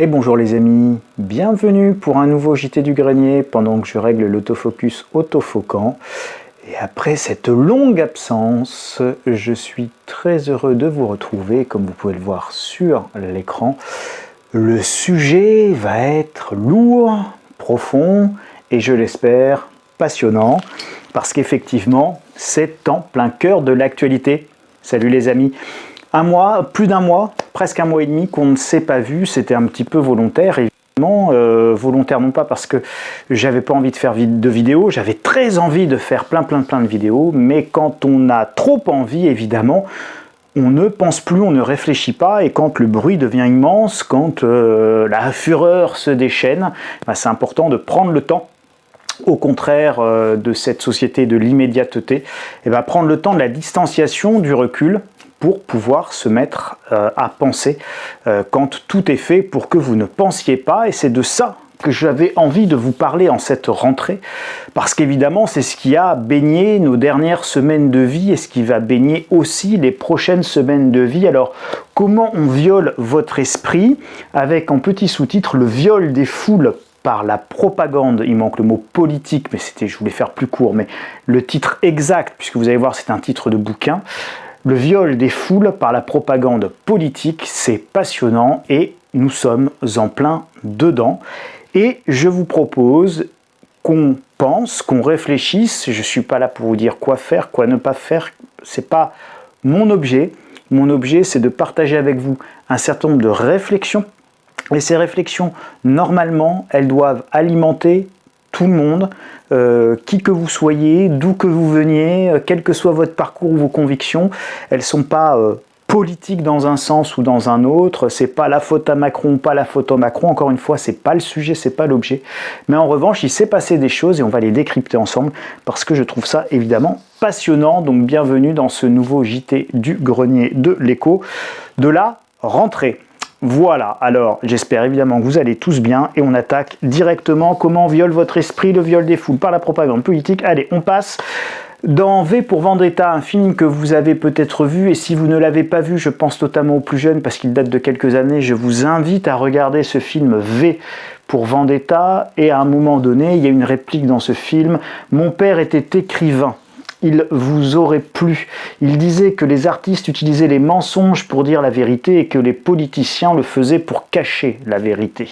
Et bonjour les amis, bienvenue pour un nouveau JT du Grenier pendant que je règle l'autofocus autofocant. Et après cette longue absence, je suis très heureux de vous retrouver, comme vous pouvez le voir sur l'écran. Le sujet va être lourd, profond et je l'espère passionnant, parce qu'effectivement, c'est en plein cœur de l'actualité. Salut les amis! Plus d'un mois, presque un mois et demi qu'on ne s'est pas vu, c'était un petit peu volontaire, évidemment, volontaire non pas parce que j'avais pas envie de faire de vidéos, j'avais très envie de faire plein de vidéos, mais quand on a trop envie, évidemment, on ne pense plus, on ne réfléchit pas, et quand le bruit devient immense, quand la fureur se déchaîne, c'est important de prendre le temps. Au contraire de cette société de l'immédiateté, prendre le temps de la distanciation, du recul, pour pouvoir se mettre à penser quand tout est fait pour que vous ne pensiez pas. Et c'est de ça que j'avais envie de vous parler en cette rentrée, parce qu'évidemment c'est ce qui a baigné nos dernières semaines de vie et ce qui va baigner aussi les prochaines semaines de vie. Alors comment on viole votre esprit, avec en petit sous-titre le viol des foules par la propagande. Il manque le mot politique, mais je voulais faire plus court, mais le titre exact, puisque vous allez voir c'est un titre de bouquin. Le viol des foules par la propagande politique, c'est passionnant et nous sommes en plein dedans. Et je vous propose qu'on pense, qu'on réfléchisse. Je ne suis pas là pour vous dire quoi faire, quoi ne pas faire. Ce n'est pas mon objet. Mon objet, c'est de partager avec vous un certain nombre de réflexions. Et ces réflexions, normalement, elles doivent alimenter tout le monde, qui que vous soyez, d'où que vous veniez, quel que soit votre parcours ou vos convictions. Elles ne sont pas politiques dans un sens ou dans un autre, c'est pas la faute à Macron ou pas la faute à Macron, encore une fois, c'est pas le sujet, c'est pas l'objet. Mais en revanche, il s'est passé des choses et on va les décrypter ensemble parce que je trouve ça évidemment passionnant. Donc bienvenue dans ce nouveau JT du Grenier de l'Écho de la rentrée. Voilà, alors j'espère évidemment que vous allez tous bien et on attaque directement. Comment viole votre esprit le viol des foules par la propagande politique? Allez, on passe dans V pour Vendetta, un film que vous avez peut-être vu, et si vous ne l'avez pas vu, je pense notamment aux plus jeunes parce qu'il date de quelques années, je vous invite à regarder ce film V pour Vendetta. Et à un moment donné, il y a une réplique dans ce film: mon père était écrivain. Il vous aurait plu. Il disait que les artistes utilisaient les mensonges pour dire la vérité et que les politiciens le faisaient pour cacher la vérité.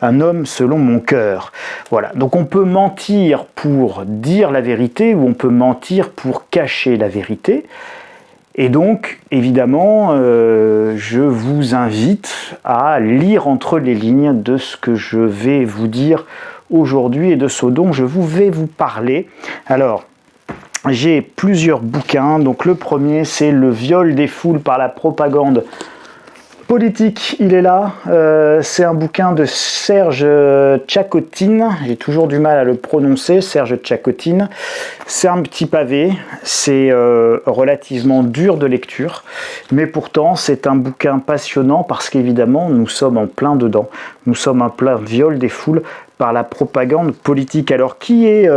Un homme selon mon cœur. Voilà, donc on peut mentir pour dire la vérité ou on peut mentir pour cacher la vérité. Et donc, évidemment, je vous invite à lire entre les lignes de ce que je vais vous dire aujourd'hui et de ce dont je vais vous parler. Alors, j'ai plusieurs bouquins. Donc le premier, c'est Le viol des foules par la propagande politique. Il est là. C'est un bouquin de Serge Tchakotine. J'ai toujours du mal à le prononcer. Serge Tchakotine. C'est un petit pavé. C'est relativement dur de lecture. Mais pourtant, c'est un bouquin passionnant parce qu'évidemment, nous sommes en plein dedans. Nous sommes en plein viol des foules par la propagande politique. Alors, qui est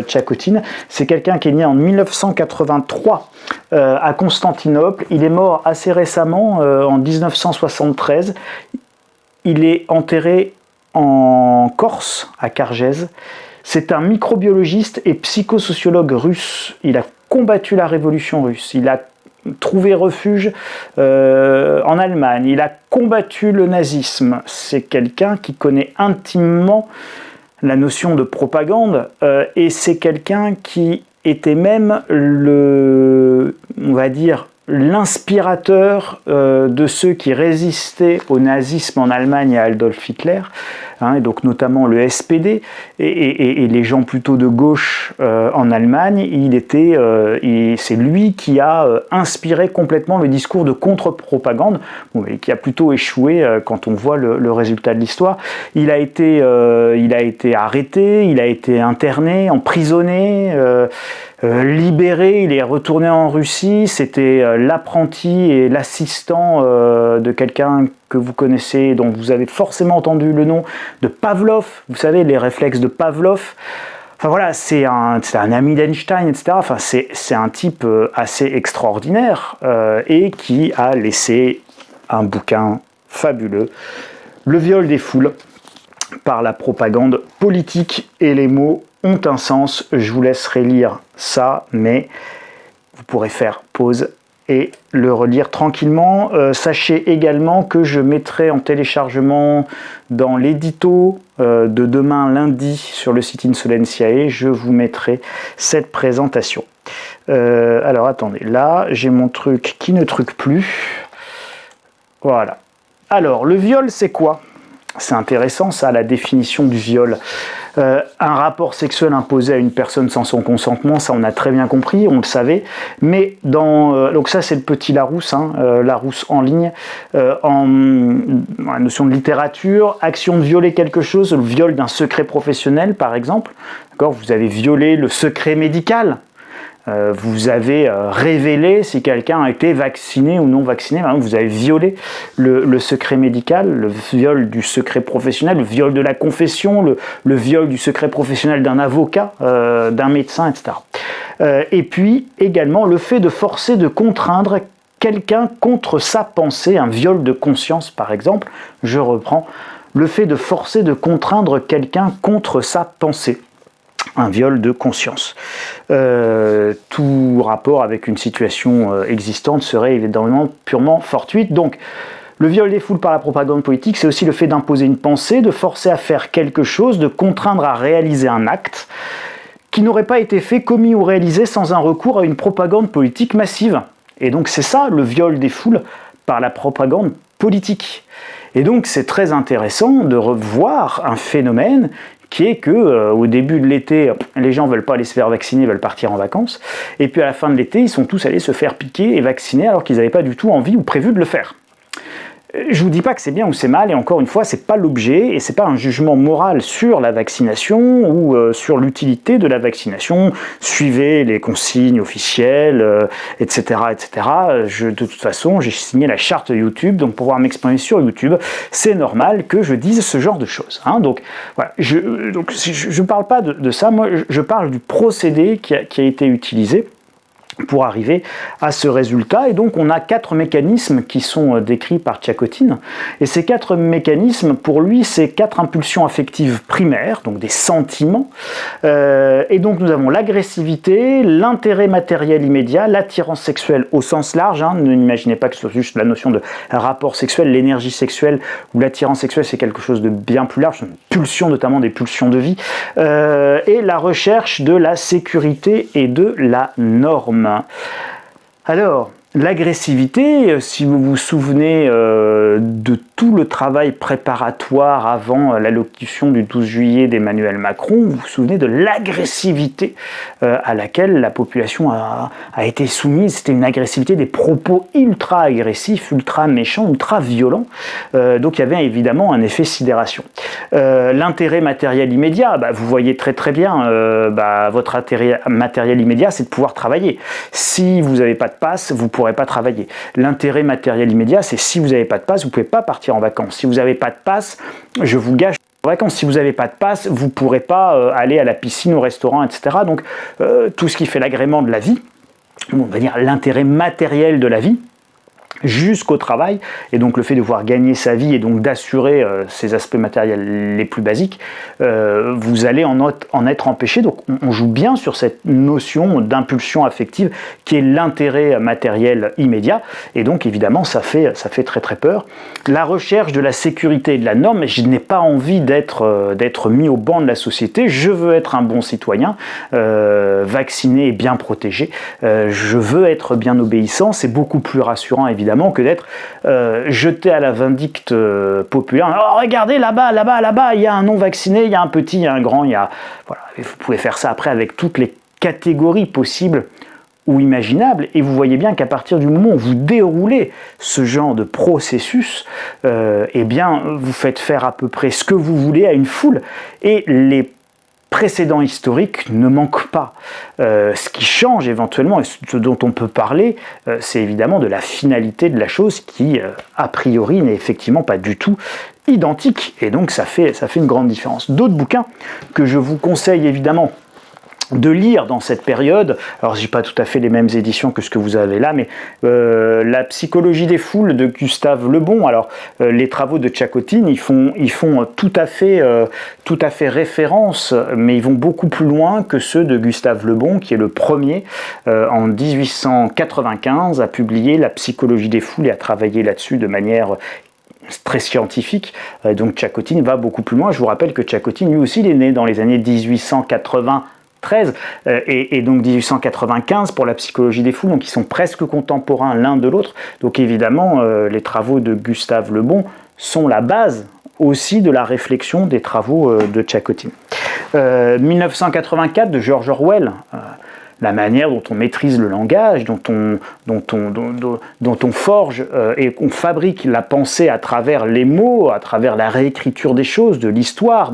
Tchakotine? C'est quelqu'un qui est né en 1983 à Constantinople. Il est mort assez récemment, en 1973. Il est enterré en Corse, à Cargèse. C'est un microbiologiste et psychosociologue russe. Il a combattu la révolution russe. Il a trouvé refuge en Allemagne. Il a combattu le nazisme. C'est quelqu'un qui connaît intimement la notion de propagande et c'est quelqu'un qui était même on va dire, l'inspirateur de ceux qui résistaient au nazisme en Allemagne et à Adolf Hitler, et donc notamment le SPD et les gens plutôt de gauche en Allemagne. C'est lui qui a inspiré complètement le discours de contre-propagande, et qui a plutôt échoué quand on voit le résultat de l'histoire. Il a été arrêté, il a été interné, emprisonné, libéré, il est retourné en Russie. C'était l'apprenti et l'assistant de quelqu'un que vous connaissez, dont vous avez forcément entendu le nom, de Pavlov. Vous savez, les réflexes de Pavlov. Enfin voilà, c'est un ami d'Einstein, etc. Enfin, c'est un type assez extraordinaire et qui a laissé un bouquin fabuleux Le viol des foules par la propagande politique, et les mots ont un sens. Je vous laisserai lire ça, mais vous pourrez faire pause et le relire tranquillement. Sachez également que je mettrai en téléchargement dans l'édito de demain lundi sur le site Insolentiae, je vous mettrai cette présentation. Alors attendez, là j'ai mon truc qui ne truque plus. Voilà. Alors le viol c'est quoi? C'est intéressant ça, la définition du viol. Un rapport sexuel imposé à une personne sans son consentement, ça on a très bien compris, on le savait. Mais donc ça c'est le petit Larousse, hein, Larousse en ligne, dans la notion de littérature, action de violer quelque chose, le viol d'un secret professionnel par exemple. D'accord, vous avez violé le secret médical. Vous avez révélé si quelqu'un a été vacciné ou non vacciné. Vous avez violé le secret médical, le viol du secret professionnel, le viol de la confession, le viol du secret professionnel d'un avocat, d'un médecin, etc. Et puis également le fait de forcer, de contraindre quelqu'un contre sa pensée, un viol de conscience par exemple. Je reprends, le fait de forcer, de contraindre quelqu'un contre sa pensée. Un viol de conscience. Tout rapport avec une situation existante serait évidemment purement fortuite. Donc, le viol des foules par la propagande politique, c'est aussi le fait d'imposer une pensée, de forcer à faire quelque chose, de contraindre à réaliser un acte qui n'aurait pas été fait, commis ou réalisé sans un recours à une propagande politique massive. Et donc, c'est ça le viol des foules par la propagande politique. Et donc, c'est très intéressant de revoir un phénomène qui est que au début de l'été, les gens ne veulent pas aller se faire vacciner, veulent partir en vacances, et puis à la fin de l'été, ils sont tous allés se faire piquer et vacciner alors qu'ils n'avaient pas du tout envie ou prévu de le faire. Je vous dis pas que c'est bien ou c'est mal, et encore une fois, c'est pas l'objet, et c'est pas un jugement moral sur la vaccination ou sur l'utilité de la vaccination. Suivez les consignes officielles, etc., etc. De toute façon, j'ai signé la charte YouTube, donc pour pouvoir m'exprimer sur YouTube, c'est normal que je dise ce genre de choses. Hein. Donc voilà, je parle pas de ça, moi je parle du procédé qui a été utilisé pour arriver à ce résultat. Et donc on a 4 mécanismes qui sont décrits par Tchakotine, et ces 4 mécanismes, pour lui, c'est 4 impulsions affectives primaires, donc des sentiments, et donc nous avons l'agressivité, l'intérêt matériel immédiat, l'attirance sexuelle au sens large, hein. Ne n'imaginez pas que ce soit juste la notion de rapport sexuel, l'énergie sexuelle ou l'attirance sexuelle, c'est quelque chose de bien plus large, une pulsion, notamment des pulsions de vie, et la recherche de la sécurité et de la norme. Alors, l'agressivité, si vous vous souvenez de tout le travail préparatoire avant l'allocution du 12 juillet d'Emmanuel Macron, vous vous souvenez de l'agressivité à laquelle la population a été soumise. C'était une agressivité, des propos ultra agressifs, ultra méchants, ultra violents. Donc il y avait évidemment un effet sidération. L'intérêt matériel immédiat, vous voyez très très bien, votre intérêt matériel immédiat, c'est de pouvoir travailler. Si vous n'avez pas de passe, vous ne pourrez pas travailler. L'intérêt matériel immédiat, c'est si vous n'avez pas de passe, vous ne pouvez pas partir en vacances. Si vous n'avez pas de passe, je vous gâche en vacances. Si vous n'avez pas de passe, vous ne pourrez pas aller à la piscine, au restaurant, etc. Donc, tout ce qui fait l'agrément de la vie, on va dire l'intérêt matériel de la vie, jusqu'au travail, et donc le fait de pouvoir gagner sa vie et donc d'assurer ces aspects matériels les plus basiques, vous allez en être empêché. Donc on joue bien sur cette notion d'impulsion affective qui est l'intérêt matériel immédiat, et donc évidemment ça fait très très peur. La recherche de la sécurité et de la norme, je n'ai pas envie d'être mis au banc de la société, je veux être un bon citoyen, vacciné et bien protégé, je veux être bien obéissant, c'est beaucoup plus rassurant évidemment que d'être jeté à la vindicte populaire. Oh, regardez là-bas, il y a un non vacciné, il y a un petit, il y a un grand, il y a... Voilà. Et vous pouvez faire ça après avec toutes les catégories possibles ou imaginables, et vous voyez bien qu'à partir du moment où vous déroulez ce genre de processus, eh bien, vous faites faire à peu près ce que vous voulez à une foule, et les précédents historiques ne manquent pas. Ce qui change éventuellement, et ce dont on peut parler, c'est évidemment de la finalité de la chose qui, a priori, n'est effectivement pas du tout identique. Et donc ça fait une grande différence. D'autres bouquins que je vous conseille évidemment de lire dans cette période. Alors j'ai pas tout à fait les mêmes éditions que ce que vous avez là, mais la psychologie des foules de Gustave Le Bon. Alors les travaux de Tchakotine, ils font tout à fait référence, mais ils vont beaucoup plus loin que ceux de Gustave Le Bon, qui est le premier en 1895 à publier la psychologie des foules et à travailler là-dessus de manière très scientifique. Donc Tchakotine va beaucoup plus loin. Je vous rappelle que Tchakotine, lui aussi, il est né dans les années 1880. Et donc 1895 pour la psychologie des foules, donc ils sont presque contemporains l'un de l'autre. Donc évidemment, les travaux de Gustave Le Bon sont la base aussi de la réflexion des travaux de Tchakotine. 1984 de George Orwell, la manière dont on maîtrise le langage, dont on forge et qu'on fabrique la pensée à travers les mots, à travers la réécriture des choses, de l'histoire,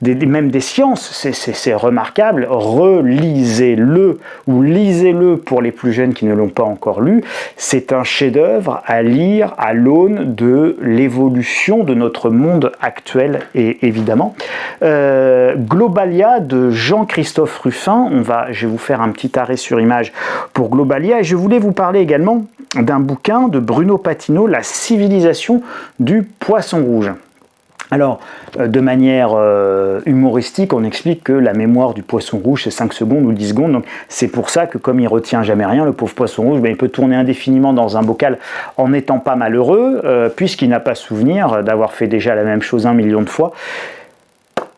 même des sciences, c'est remarquable. Relisez-le ou lisez-le pour les plus jeunes qui ne l'ont pas encore lu. C'est un chef-d'œuvre à lire à l'aune de l'évolution de notre monde actuel, et évidemment. Globalia de Jean-Christophe Ruffin, je vais vous faire un petit arrêt sur image pour Globalia, et je voulais vous parler également d'un bouquin de Bruno Patino, La civilisation du poisson rouge. Alors, de manière humoristique, on explique que la mémoire du poisson rouge, c'est 5 secondes ou 10 secondes. Donc, c'est pour ça que comme il retient jamais rien, le pauvre poisson rouge, il peut tourner indéfiniment dans un bocal en n'étant pas malheureux, puisqu'il n'a pas souvenir d'avoir fait déjà la même chose 1 million de fois.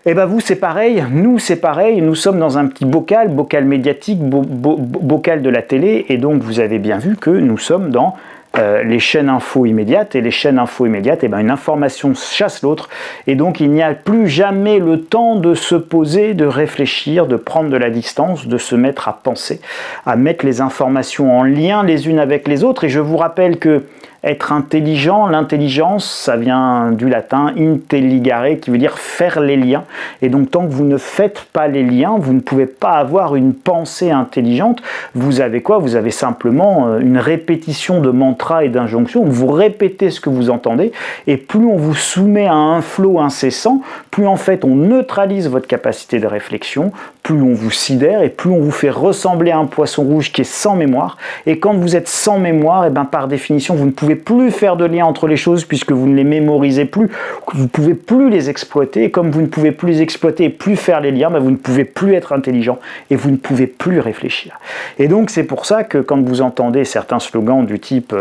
Et bien vous, c'est pareil, nous c'est pareil, nous sommes dans un petit bocal médiatique, bocal de la télé, et donc vous avez bien vu que nous sommes dans les chaînes info immédiates, et les chaînes info immédiates, une information chasse l'autre, et donc il n'y a plus jamais le temps de se poser, de réfléchir, de prendre de la distance, de se mettre à penser, à mettre les informations en lien les unes avec les autres. Et je vous rappelle que être intelligent, l'intelligence, ça vient du latin intelligare, qui veut dire faire les liens. Et donc tant que vous ne faites pas les liens, vous ne pouvez pas avoir une pensée intelligente. Vous avez quoi? Vous avez simplement une répétition de mantras et d'injonctions. Vous répétez ce que vous entendez, et plus on vous soumet à un flot incessant, plus en fait on neutralise votre capacité de réflexion, plus on vous sidère, et plus on vous fait ressembler à un poisson rouge qui est sans mémoire. Et quand vous êtes sans mémoire, par définition, vous ne pouvez plus faire de lien entre les choses, puisque vous ne les mémorisez plus, vous ne pouvez plus les exploiter, et comme vous ne pouvez plus les exploiter et plus faire les liens, vous ne pouvez plus être intelligent, et vous ne pouvez plus réfléchir. Et donc c'est pour ça que quand vous entendez certains slogans du type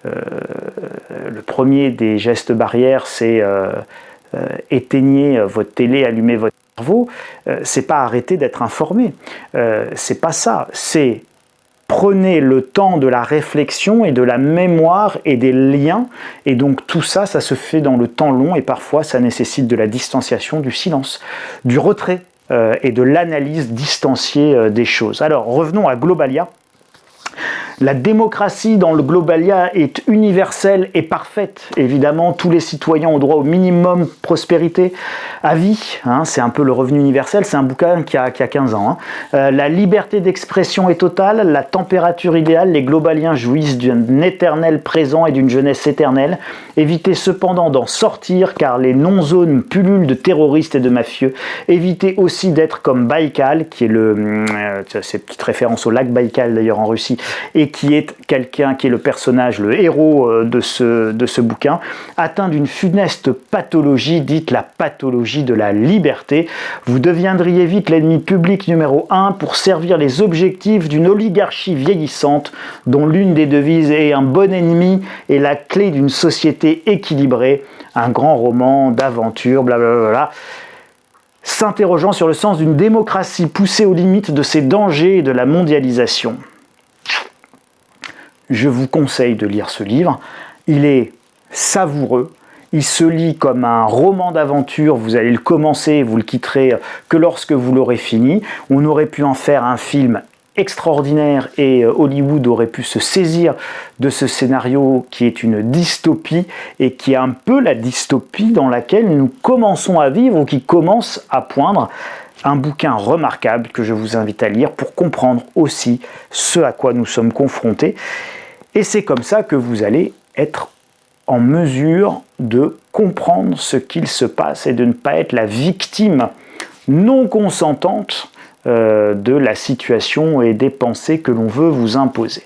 le premier des gestes barrières, c'est éteignez votre télé, allumez votre cerveau, c'est pas arrêter d'être informé, c'est pas ça, c'est prenez le temps de la réflexion et de la mémoire et des liens, et donc tout ça, ça se fait dans le temps long, et parfois ça nécessite de la distanciation, du silence, du retrait et de l'analyse distanciée des choses. Alors revenons à Globalia. La démocratie dans le Globalia est universelle et parfaite. Évidemment, tous les citoyens ont droit au minimum prospérité à vie. C'est un peu le revenu universel. C'est un bouquin qui a 15 ans. La liberté d'expression est totale. La température idéale. Les Globaliens jouissent d'un éternel présent et d'une jeunesse éternelle. Évitez cependant d'en sortir, car les non-zones pullulent de terroristes et de mafieux. Évitez aussi d'être comme Baïkal, qui est c'est petite référence au lac Baïkal d'ailleurs en Russie, et qui est quelqu'un qui est le personnage, le héros de ce bouquin, atteint d'une funeste pathologie, dite la pathologie de la liberté. Vous deviendriez vite l'ennemi public numéro 1 pour servir les objectifs d'une oligarchie vieillissante, dont l'une des devises est un bon ennemi et la clé d'une société équilibrée. Un grand roman d'aventure, blablabla, s'interrogeant sur le sens d'une démocratie poussée aux limites de ses dangers et de la mondialisation. Je vous conseille de lire ce livre. Il est savoureux. Il se lit comme un roman d'aventure. Vous allez le commencer, vous le quitterez que lorsque vous l'aurez fini. On aurait pu en faire un film extraordinaire, et Hollywood aurait pu se saisir de ce scénario qui est une dystopie, et qui est un peu la dystopie dans laquelle nous commençons à vivre, ou qui commence à poindre. Un bouquin remarquable que je vous invite à lire pour comprendre aussi ce à quoi nous sommes confrontés. Et c'est comme ça que vous allez être en mesure de comprendre ce qu'il se passe et de ne pas être la victime non consentante de la situation et des pensées que l'on veut vous imposer.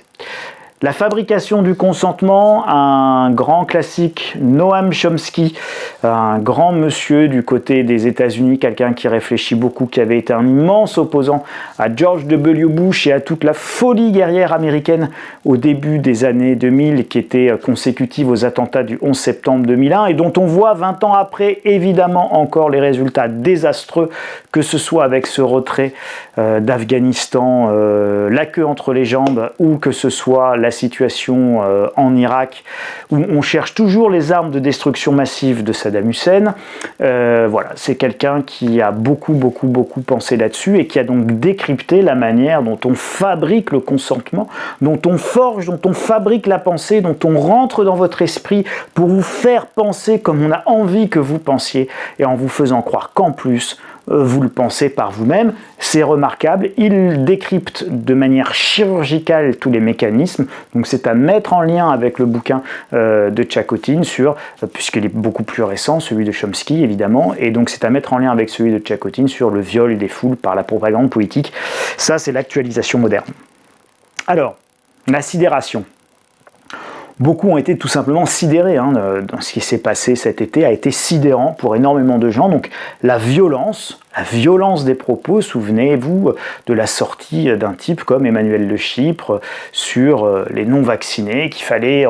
La fabrication du consentement, un grand classique, Noam Chomsky, un grand monsieur du côté des États-Unis, quelqu'un qui réfléchit beaucoup, qui avait été un immense opposant à George W. Bush et à toute la folie guerrière américaine au début des années 2000, qui était consécutive aux attentats du 11 septembre 2001, et dont on voit 20 ans après, évidemment, encore les résultats désastreux, que ce soit avec ce retrait d'Afghanistan, la queue entre les jambes, ou que ce soit la situation en Irak, où on cherche toujours les armes de destruction massive de Saddam Hussein. Voilà, c'est quelqu'un qui a beaucoup pensé là-dessus et qui a donc décrypté la manière dont on fabrique le consentement, dont on forge, dont on fabrique la pensée, dont on rentre dans votre esprit pour vous faire penser comme on a envie que vous pensiez, et en vous faisant croire qu'en plus, vous le pensez par vous-même. C'est remarquable, il décrypte de manière chirurgicale tous les mécanismes, donc c'est à mettre en lien avec le bouquin de Tchakotin puisqu'il est beaucoup plus récent, celui de Chomsky évidemment, et donc c'est à mettre en lien avec celui de Tchakotin sur le viol des foules par la propagande politique. Ça, c'est l'actualisation moderne. Alors, la sidération. Beaucoup ont été tout simplement sidérés dans ce qui s'est passé cet été, a été sidérant pour énormément de gens. Donc la violence des propos, souvenez-vous de la sortie d'un type comme Emmanuel de Chypre sur les non-vaccinés, qu'il fallait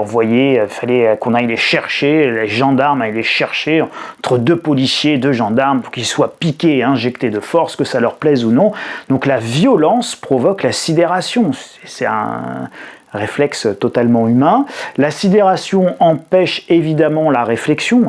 qu'on aille les chercher, les gendarmes aillent les chercher entre deux policiers, deux gendarmes, pour qu'ils soient piqués et injectés de force, que ça leur plaise ou non. Donc la violence provoque la sidération. C'est un réflexe totalement humain. La sidération empêche évidemment la réflexion.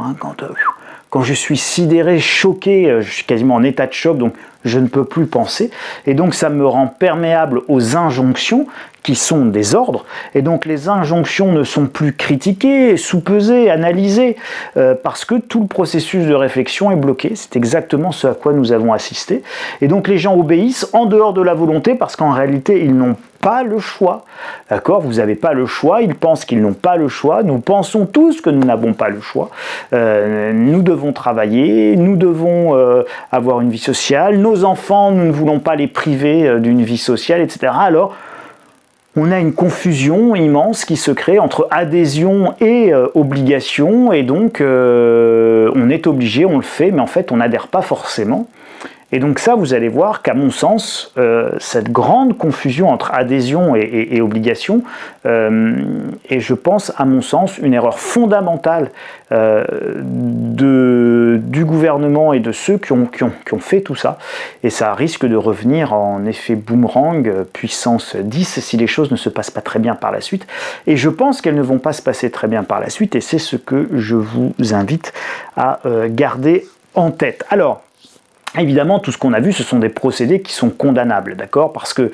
Quand je suis sidéré, choqué, je suis quasiment en état de choc, donc je ne peux plus penser. Et donc ça me rend perméable aux injonctions qui sont des ordres. Et donc les injonctions ne sont plus critiquées, soupesées, analysées, parce que tout le processus de réflexion est bloqué. C'est exactement ce à quoi nous avons assisté. Et donc les gens obéissent en dehors de la volonté, parce qu'en réalité, ils n'ont pas le choix. D'accord ? Vous n'avez pas le choix, ils pensent qu'ils n'ont pas le choix, nous pensons tous que nous n'avons pas le choix. Nous devons travailler, nous devons avoir une vie sociale, nos enfants, nous ne voulons pas les priver d'une vie sociale, etc. Alors, on a une confusion immense qui se crée entre adhésion et obligation, et donc on est obligé, on le fait, mais en fait on n'adhère pas forcément. Et donc ça, vous allez voir qu'à mon sens, cette grande confusion entre adhésion et obligation est, je pense, à mon sens, une erreur fondamentale du gouvernement et de ceux qui ont fait tout ça. Et ça risque de revenir en effet boomerang, puissance 10, si les choses ne se passent pas très bien par la suite. Et je pense qu'elles ne vont pas se passer très bien par la suite, et c'est ce que je vous invite à garder en tête. Alors, évidemment, tout ce qu'on a vu, ce sont des procédés qui sont condamnables, d'accord ? Parce que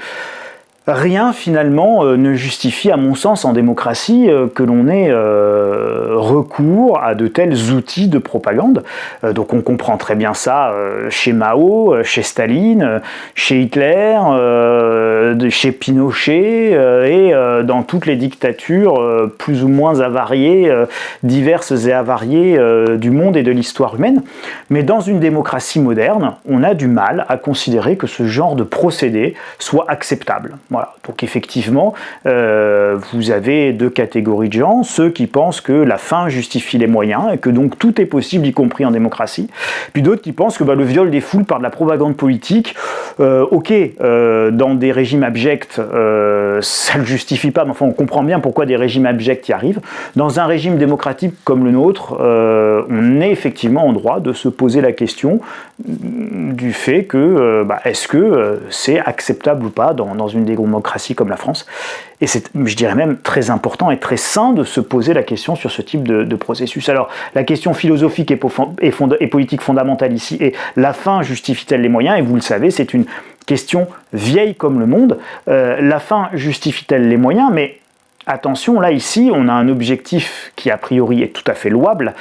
rien, finalement, ne justifie, à mon sens, en démocratie, que l'on ait recours à de tels outils de propagande. Donc on comprend très bien ça chez Mao, chez Staline, chez Hitler, chez Pinochet, et dans toutes les dictatures plus ou moins avariées, diverses et avariées du monde et de l'histoire humaine. Mais dans une démocratie moderne, on a du mal à considérer que ce genre de procédé soit acceptable. Voilà. Donc effectivement, vous avez deux catégories de gens, ceux qui pensent que la fin justifie les moyens et que donc tout est possible, y compris en démocratie, puis d'autres qui pensent que le viol des foules par de la propagande politique, dans des régimes abjects, ça ne le justifie pas, mais enfin on comprend bien pourquoi des régimes abjects y arrivent. Dans un régime démocratique comme le nôtre, on est effectivement en droit de se poser la question du fait que est-ce que c'est acceptable ou pas dans une démocratie comme la France. Et c'est, je dirais même, très important et très sain de se poser la question sur ce type de processus. Alors, la question philosophique et politique fondamentale ici est: la fin justifie-t-elle les moyens ? Et vous le savez, c'est une question vieille comme le monde. La fin justifie-t-elle les moyens ? Mais attention, là, ici, on a un objectif qui, a priori, est tout à fait louable.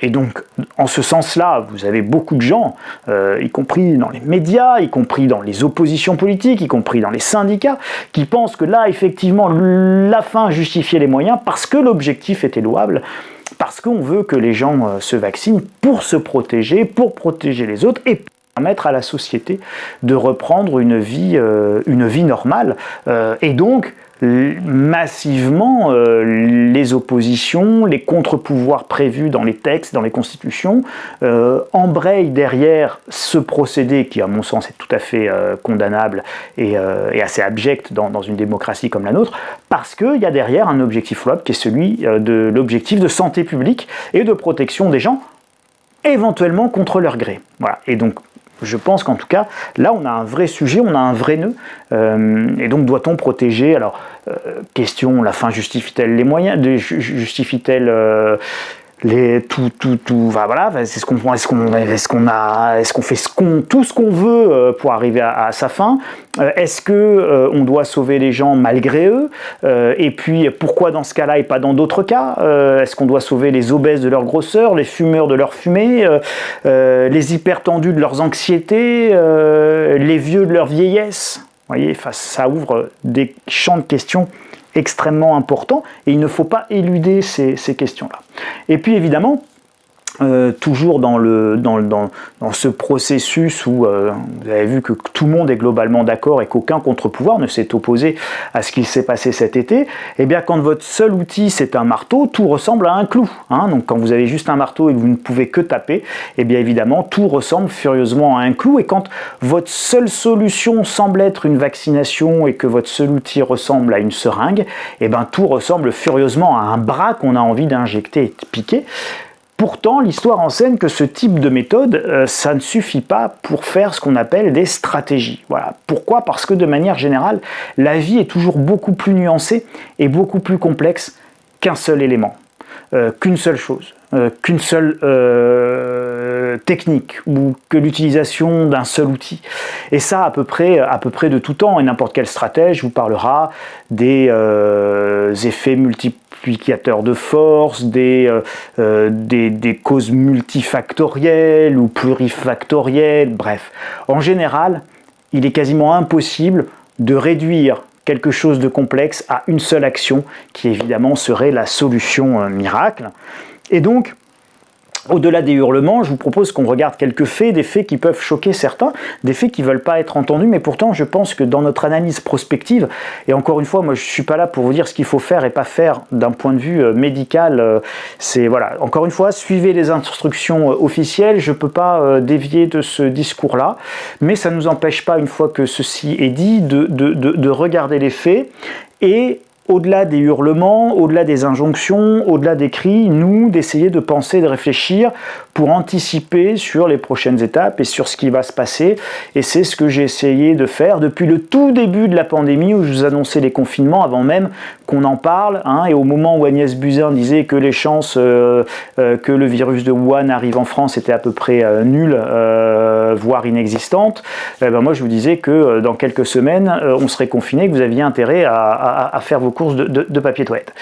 Et donc, en ce sens-là, vous avez beaucoup de gens, y compris dans les médias, y compris dans les oppositions politiques, y compris dans les syndicats, qui pensent que là, effectivement, la fin justifiait les moyens parce que l'objectif était louable, parce qu'on veut que les gens se vaccinent pour se protéger, pour protéger les autres, et permettre à la société de reprendre une vie normale. Et donc, massivement, les oppositions, les contre-pouvoirs prévus dans les textes, dans les constitutions, embrayent derrière ce procédé qui, à mon sens, est tout à fait condamnable et assez abject dans une démocratie comme la nôtre, parce qu'il y a derrière un objectif louable qui est celui de l'objectif de santé publique et de protection des gens, éventuellement contre leur gré. Voilà. Et donc, je pense qu'en tout cas, là, on a un vrai sujet, on a un vrai nœud. Et donc, doit-on protéger? Alors, question, la fin justifie-t-elle les moyens? Justifie-t-elle voilà, est-ce qu'on fait tout ce qu'on veut pour arriver à sa fin? Est-ce que on doit sauver les gens malgré eux? Et puis pourquoi dans ce cas-là et pas dans d'autres cas? Est-ce qu'on doit sauver les obèses de leur grosseur, les fumeurs de leur fumée, les hypertendus de leurs anxiétés, les vieux de leur vieillesse? Vous voyez, ça ouvre des champs de questions extrêmement important et il ne faut pas éluder ces questions-là. Et puis évidemment, toujours dans ce processus où vous avez vu que tout le monde est globalement d'accord et qu'aucun contre-pouvoir ne s'est opposé à ce qui s'est passé cet été, et bien quand votre seul outil c'est un marteau, tout ressemble à un clou. Hein. Donc quand vous avez juste un marteau et que vous ne pouvez que taper, et bien évidemment tout ressemble furieusement à un clou. Et quand votre seule solution semble être une vaccination et que votre seul outil ressemble à une seringue, et bien tout ressemble furieusement à un bras qu'on a envie d'injecter et de piquer. Pourtant, l'histoire enseigne que ce type de méthode, ça ne suffit pas pour faire ce qu'on appelle des stratégies. Voilà. Pourquoi? Parce que de manière générale, la vie est toujours beaucoup plus nuancée et beaucoup plus complexe qu'un seul élément, qu'une seule chose, qu'une seule technique ou que l'utilisation d'un seul outil. Et ça, à peu près de tout temps. Et n'importe quel stratège vous parlera des effets multiplicateurs de force, des causes multifactorielles ou plurifactorielles, bref. En général, il est quasiment impossible de réduire quelque chose de complexe à une seule action qui évidemment serait la solution miracle. Et donc, au-delà des hurlements, je vous propose qu'on regarde quelques faits, des faits qui peuvent choquer certains, des faits qui ne veulent pas être entendus, mais pourtant je pense que dans notre analyse prospective, et encore une fois, moi je ne suis pas là pour vous dire ce qu'il faut faire et pas faire d'un point de vue médical, c'est voilà, encore une fois, suivez les instructions officielles, je ne peux pas dévier de ce discours-là, mais ça ne nous empêche pas, une fois que ceci est dit, de regarder les faits et au-delà des hurlements, au-delà des injonctions, au-delà des cris, nous, d'essayer de penser, de réfléchir pour anticiper sur les prochaines étapes et sur ce qui va se passer. Et c'est ce que j'ai essayé de faire depuis le tout début de la pandémie où je vous annonçais les confinements avant même qu'on en parle. Hein, et au moment où Agnès Buzyn disait que les chances que le virus de Wuhan arrive en France étaient à peu près nulles, voire inexistantes, ben moi je vous disais que dans quelques semaines, on serait confiné, que vous aviez intérêt à faire vos courses de papier toilette.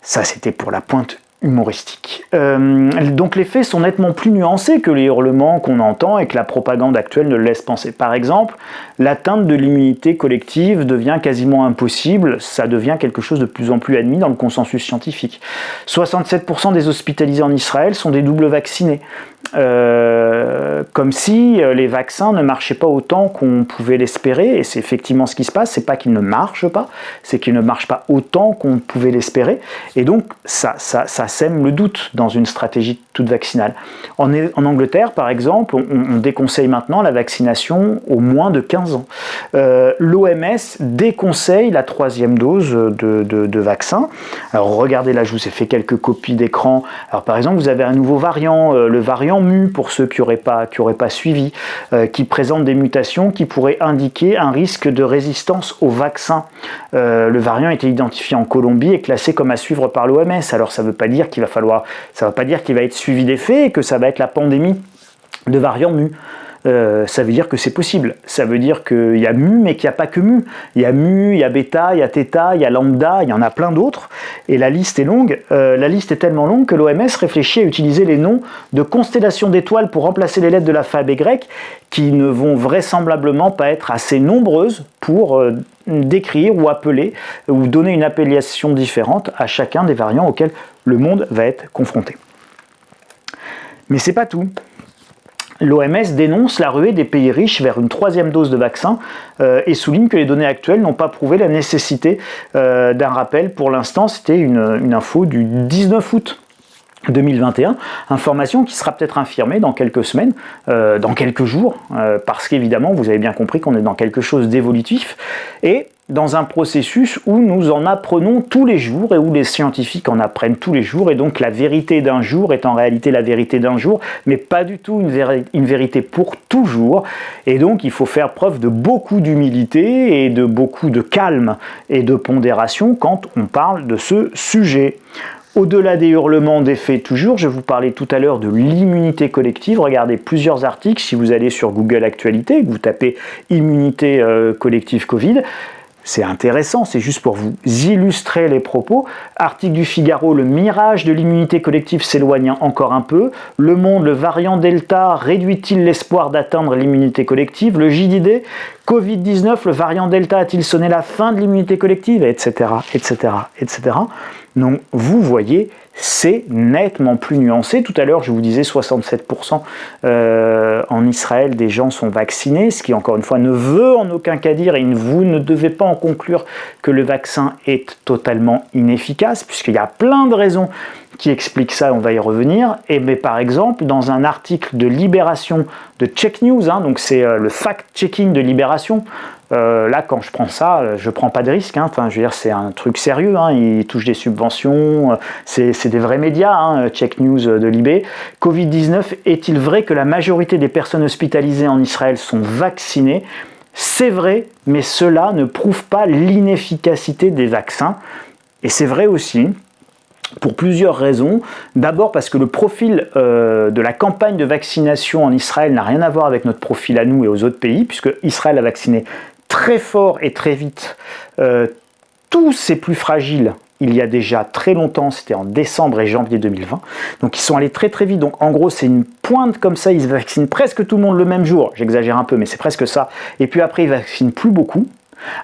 Ça, c'était pour la pointe humoristique. Donc les faits sont nettement plus nuancés que les hurlements qu'on entend et que la propagande actuelle ne laisse penser. Par exemple, l'atteinte de l'immunité collective devient quasiment impossible, ça devient quelque chose de plus en plus admis dans le consensus scientifique. 67% des hospitalisés en Israël sont des doubles vaccinés. Comme si les vaccins ne marchaient pas autant qu'on pouvait l'espérer, et c'est effectivement ce qui se passe, c'est pas qu'ils ne marchent pas, c'est qu'ils ne marchent pas autant qu'on pouvait l'espérer, et donc ça sème le doute dans une stratégie toute vaccinale. En Angleterre, par exemple, on déconseille maintenant la vaccination aux moins de 15 ans. L'OMS déconseille la 3e dose de vaccin. Alors regardez là, je vous ai fait quelques copies d'écran. Alors par exemple, vous avez un nouveau variant, le variant Mu, pour ceux qui n'auraient pas suivi, qui présente des mutations qui pourraient indiquer un risque de résistance au vaccin. Le variant a été identifié en Colombie et classé comme à suivre par l'OMS. Alors ça ne veut pas dire qu'il va être suivi des faits et que ça va être la pandémie de variant Mu. Ça veut dire que c'est possible. Ça veut dire qu'il y a Mu, mais qu'il n'y a pas que Mu. Il y a Mu, il y a Beta, il y a Theta, il y a Lambda, il y en a plein d'autres. Et la liste est longue. La liste est tellement longue que l'OMS réfléchit à utiliser les noms de constellations d'étoiles pour remplacer les lettres de l'alphabet grec, qui ne vont vraisemblablement pas être assez nombreuses pour décrire ou appeler ou donner une appellation différente à chacun des variants auxquels le monde va être confronté. Mais c'est pas tout. L'OMS dénonce la ruée des pays riches vers une troisième dose de vaccin et souligne que les données actuelles n'ont pas prouvé la nécessité d'un rappel. Pour l'instant, c'était une info du 19 août 2021, information qui sera peut-être infirmée dans quelques semaines, dans quelques jours, parce qu'évidemment, vous avez bien compris qu'on est dans quelque chose d'évolutif, et dans un processus où nous en apprenons tous les jours et où les scientifiques en apprennent tous les jours, et donc la vérité d'un jour est en réalité la vérité d'un jour, mais pas du tout une vérité pour toujours, et donc il faut faire preuve de beaucoup d'humilité et de beaucoup de calme et de pondération quand on parle de ce sujet. Au-delà des hurlements des faits toujours, je vous parlais tout à l'heure de l'immunité collective. Regardez plusieurs articles, si vous allez sur Google Actualité, que vous tapez immunité collective Covid, c'est intéressant, c'est juste pour vous illustrer les propos. Article du Figaro, le mirage de l'immunité collective s'éloigne encore un peu. Le Monde, le variant Delta réduit-il l'espoir d'atteindre l'immunité collective? Le JDD, Covid-19, le variant Delta a-t-il sonné la fin de l'immunité collective? Etc., etc., etc. Donc, vous voyez, c'est nettement plus nuancé. Tout à l'heure, je vous disais 67% en Israël des gens sont vaccinés, ce qui, encore une fois, ne veut en aucun cas dire, et vous ne devez pas en conclure que le vaccin est totalement inefficace, puisqu'il y a plein de raisons qui expliquent ça, on va y revenir. Et mais par exemple, dans un article de Libération, de Check News, donc c'est le fact-checking de Libération, là, quand je prends ça, je prends pas de risque. Enfin, je veux dire, c'est un truc sérieux. Ils touchent des subventions. C'est des vrais médias. Check News de Libé. Covid-19, est-il vrai que la majorité des personnes hospitalisées en Israël sont vaccinées? C'est vrai, mais cela ne prouve pas l'inefficacité des vaccins. Et c'est vrai aussi, pour plusieurs raisons. D'abord parce que le profil de la campagne de vaccination en Israël n'a rien à voir avec notre profil à nous et aux autres pays, puisque Israël a vacciné très fort et très vite tous ces plus fragiles il y a déjà très longtemps, c'était en décembre et janvier 2020, donc ils sont allés très très vite, donc en gros c'est une pointe comme ça, ils vaccinent presque tout le monde le même jour, j'exagère un peu mais c'est presque ça, et puis après ils vaccinent plus beaucoup,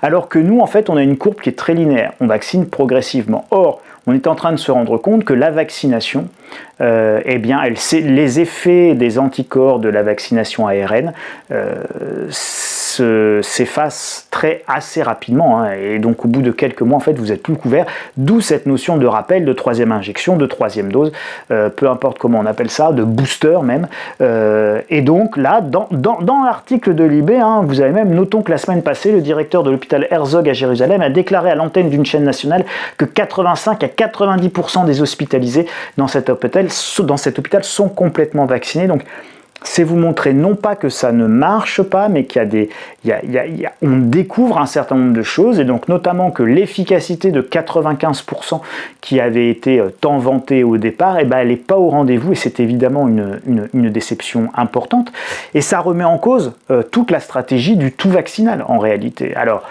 alors que nous en fait on a une courbe qui est très linéaire, on vaccine progressivement. Or, on est en train de se rendre compte que la vaccination, eh bien, les effets des anticorps de la vaccination ARN s'effacent assez rapidement, et donc au bout de quelques mois, en fait, vous n'êtes plus couvert, d'où cette notion de rappel, de troisième injection, de troisième dose, peu importe comment on appelle ça, de booster même, et donc là, dans l'article de Libé, vous avez même, notons que la semaine passée, le directeur de l'hôpital Herzog à Jérusalem a déclaré à l'antenne d'une chaîne nationale que 85 à 90% des hospitalisés dans cet hôpital sont complètement vaccinés. Donc, c'est vous montrer non pas que ça ne marche pas, mais qu'il on découvre un certain nombre de choses, et donc notamment que l'efficacité de 95% qui avait été tant vantée au départ, elle n'est pas au rendez-vous, et c'est évidemment une déception importante. Et ça remet en cause toute la stratégie du tout vaccinal en réalité. Alors,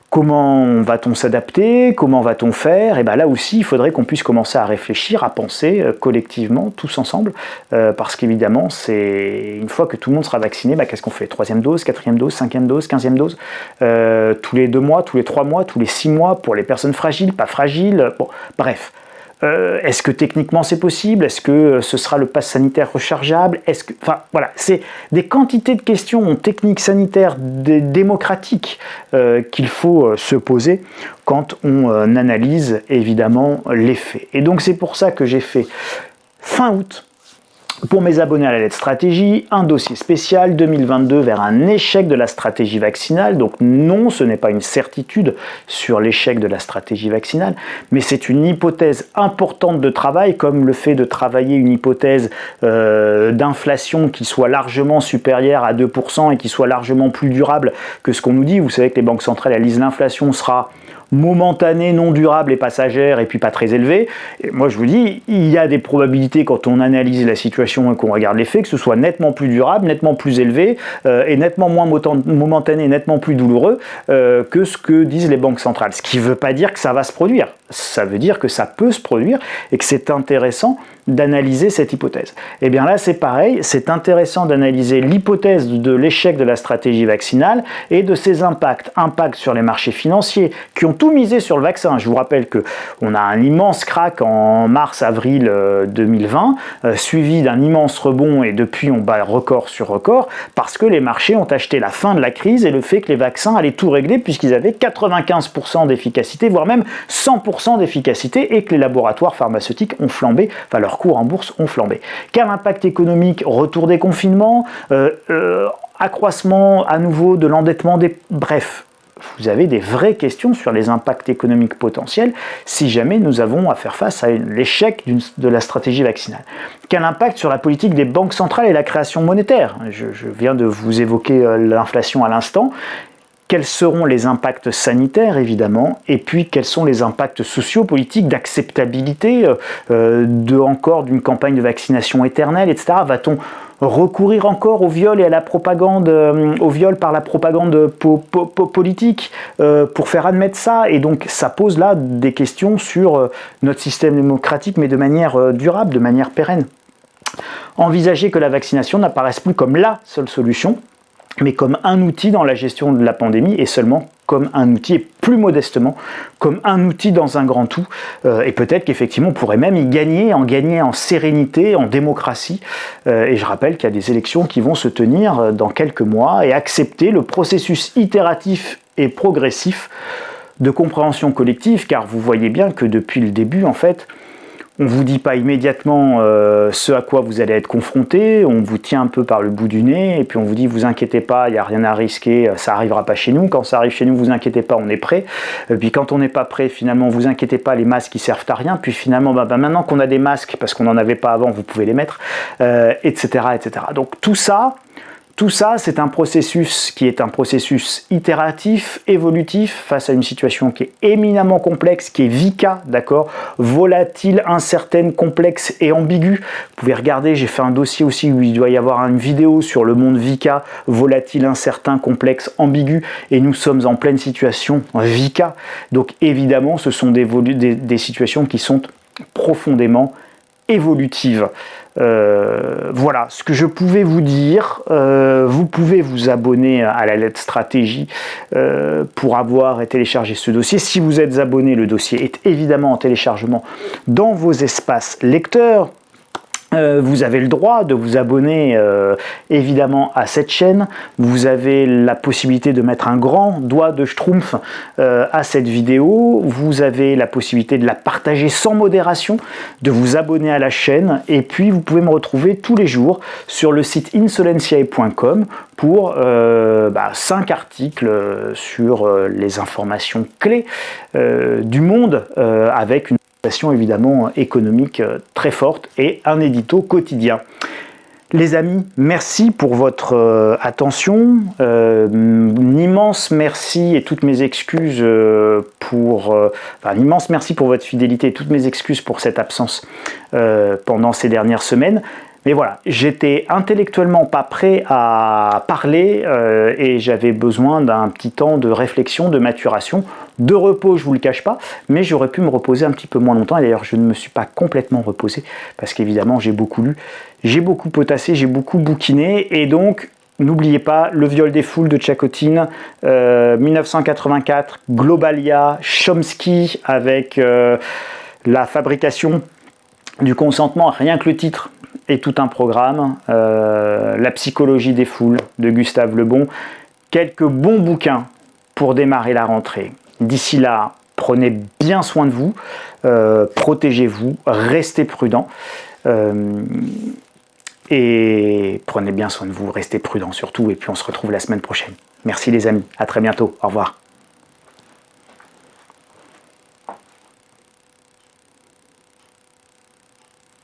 comment va-t-on s'adapter? Comment va-t-on faire? Et bien là aussi, il faudrait qu'on puisse commencer à réfléchir, à penser collectivement, tous ensemble, parce qu'évidemment, c'est une fois que tout le monde sera vacciné, qu'est-ce qu'on fait? Troisième dose, quatrième dose, cinquième dose, 15e dose, tous les 2 mois, tous les 3 mois, tous les 6 mois, pour les personnes fragiles, pas fragiles, bon, bref. Est-ce que techniquement c'est possible? Est-ce que ce sera le pass sanitaire rechargeable? Enfin voilà, c'est des quantités de questions techniques, sanitaires, démocratiques qu'il faut se poser quand on analyse évidemment les faits. Et donc c'est pour ça que j'ai fait fin août, pour mes abonnés à la lettre stratégie, un dossier spécial 2022 vers un échec de la stratégie vaccinale. Donc non, ce n'est pas une certitude sur l'échec de la stratégie vaccinale, mais c'est une hypothèse importante de travail, comme le fait de travailler une hypothèse d'inflation qui soit largement supérieure à 2% et qui soit largement plus durable que ce qu'on nous dit. Vous savez que les banques centrales, elles disent l'inflation sera momentanée, non durable et passagère, et puis pas très élevée. Et moi je vous dis, il y a des probabilités quand on analyse la situation et qu'on regarde les faits, que ce soit nettement plus durable, nettement plus élevé, et nettement moins momentané, nettement plus douloureux que ce que disent les banques centrales. Ce qui ne veut pas dire que ça va se produire. Ça veut dire que ça peut se produire et que c'est intéressant d'analyser cette hypothèse. Et bien là, c'est pareil, c'est intéressant d'analyser l'hypothèse de l'échec de la stratégie vaccinale et de ses impacts sur les marchés financiers qui ont tout misé sur le vaccin. Je vous rappelle qu'on a un immense crack en mars-avril 2020, suivi d'un immense rebond, et depuis on bat record sur record parce que les marchés ont acheté la fin de la crise et le fait que les vaccins allaient tout régler puisqu'ils avaient 95% d'efficacité, voire même 100% d'efficacité, et que les laboratoires pharmaceutiques ont flambé, enfin leurs cours en bourse ont flambé. Quel impact économique? Retour des confinements, accroissement à nouveau de l'endettement Bref, vous avez des vraies questions sur les impacts économiques potentiels si jamais nous avons à faire face à l'échec de la stratégie vaccinale. Quel impact sur la politique des banques centrales et la création monétaire? Je viens de vous évoquer l'inflation à l'instant. Quels seront les impacts sanitaires, évidemment, et puis quels sont les impacts sociopolitiques, d'acceptabilité encore d'une campagne de vaccination éternelle, etc. Va-t-on recourir encore au viol et à la propagande, au viol par la propagande politique pour faire admettre ça? Et donc ça pose là des questions sur notre système démocratique, mais de manière durable, de manière pérenne. Envisager que la vaccination n'apparaisse plus comme la seule solution, mais comme un outil dans la gestion de la pandémie, et seulement comme un outil, et plus modestement, comme un outil dans un grand tout. Et peut-être qu'effectivement, on pourrait même y gagner en sérénité, en démocratie. Et je rappelle qu'il y a des élections qui vont se tenir dans quelques mois, et accepter le processus itératif et progressif de compréhension collective, car vous voyez bien que depuis le début, en fait, on ne vous dit pas immédiatement ce à quoi vous allez être confronté, on vous tient un peu par le bout du nez, et puis on vous dit, vous inquiétez pas, il n'y a rien à risquer, ça n'arrivera pas chez nous. Quand ça arrive chez nous, vous inquiétez pas, on est prêt. Puis quand on n'est pas prêt, finalement, vous inquiétez pas, les masques ils servent à rien. Puis finalement, maintenant qu'on a des masques, parce qu'on n'en avait pas avant, vous pouvez les mettre, etc., etc. Donc tout ça, c'est un processus qui est un processus itératif, évolutif, face à une situation qui est éminemment complexe, qui est VICA, d'accord, volatile, incertaine, complexe et ambiguë. Vous pouvez regarder, j'ai fait un dossier aussi où il doit y avoir une vidéo sur le monde VICA, volatile, incertain, complexe, ambigu, et nous sommes en pleine situation VICA. Donc évidemment, ce sont des situations qui sont profondément évolutive. Voilà ce que je pouvais vous dire. Vous pouvez vous abonner à la lettre stratégie pour avoir et télécharger ce dossier. Si vous êtes abonné, le dossier est évidemment en téléchargement dans vos espaces lecteurs. Vous avez le droit de vous abonner évidemment à cette chaîne. Vous avez la possibilité de mettre un grand doigt de schtroumpf à cette vidéo. Vous avez la possibilité de la partager sans modération, de vous abonner à la chaîne. Et puis vous pouvez me retrouver tous les jours sur le site insolentiae.com pour 5 articles sur les informations clés du monde avec une évidemment économique très forte et un édito quotidien. Les amis, merci pour votre attention, un immense merci et toutes mes excuses un immense merci pour votre fidélité et toutes mes excuses pour cette absence pendant ces dernières semaines. Mais voilà, j'étais intellectuellement pas prêt à parler et j'avais besoin d'un petit temps de réflexion, de maturation, de repos, je vous le cache pas, mais j'aurais pu me reposer un petit peu moins longtemps. Et d'ailleurs, je ne me suis pas complètement reposé parce qu'évidemment, j'ai beaucoup lu, j'ai beaucoup potassé, j'ai beaucoup bouquiné. Et donc, n'oubliez pas Le viol des foules de Tchakotine, 1984, Globalia, Chomsky avec la fabrication du consentement, rien que le titre et tout un programme, La psychologie des foules de Gustave Le Bon. Quelques bons bouquins pour démarrer la rentrée. D'ici là, prenez bien soin de vous, protégez-vous, restez prudents. Et prenez bien soin de vous, restez prudents surtout. Et puis on se retrouve la semaine prochaine. Merci les amis, à très bientôt, au revoir.